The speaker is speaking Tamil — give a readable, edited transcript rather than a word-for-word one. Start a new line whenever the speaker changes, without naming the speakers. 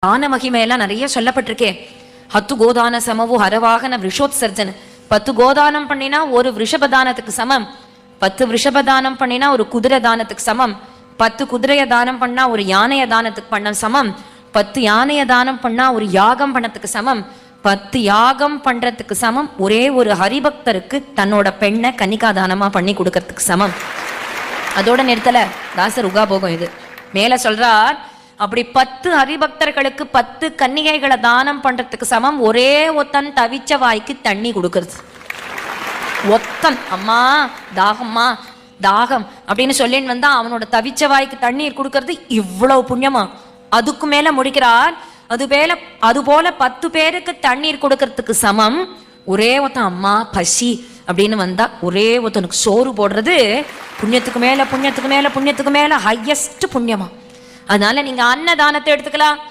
தான மகிமையெல்லாம் நிறைய சொல்லப்பட்டிருக்கே. 10 கோதான சமவு ஹரவாகன விஷோத்சர்ஜன. 10 கோதானம் பண்ணினா ஒரு விஷபதானத்துக்கு சமம். 10 விஷபதானம் பண்ணினா ஒரு குதிரை தானத்துக்கு சமம். 10 குதிரைய தானம் பண்ணா ஒரு யானைய தானத்துக்கு பண்ண சமம். 10 யானைய தானம் பண்ணா ஒரு யாகம் பண்ணத்துக்கு சமம். 10 யாகம் பண்றதுக்கு சமம் ஒரே ஒரு ஹரிபக்தருக்கு தன்னோட பெண்ணை கன்னிகா தானமா பண்ணி கொடுக்கறதுக்கு சமம். அதோட நிறுத்தல தாசர் உகாபோகம் இது. மேல சொல்றார், அப்படி 10 ஹரிபக்தர்களுக்கு 10 கன்னிகைகளை தானம் பண்றதுக்கு சமம் ஒரே ஒத்தன் தவிச்ச வாய்க்கு தண்ணி கொடுக்கறது. ஒத்தன் அம்மா தாகம்மா தாகம் அப்படின்னு சொல்லின்னு வந்தா அவனோட தவிச்ச வாய்க்கு தண்ணீர் கொடுக்கறது இவ்வளவு புண்ணியமா. அதுக்கு மேல முடிக்கிறார், அது போல 10 பேருக்கு தண்ணீர் கொடுக்கறதுக்கு சமம் ஒரே ஒருத்தன் அம்மா பசி அப்படின்னு வந்தா ஒரே ஒருத்தனுக்கு சோறு போடுறது புண்ணியத்துக்கு மேல புண்ணியத்துக்கு மேல புண்ணியத்துக்கு மேல ஹையஸ்ட் புண்ணியமா. அதனால நீங்க அன்னதானத்தை எடுத்துக்கலாம்.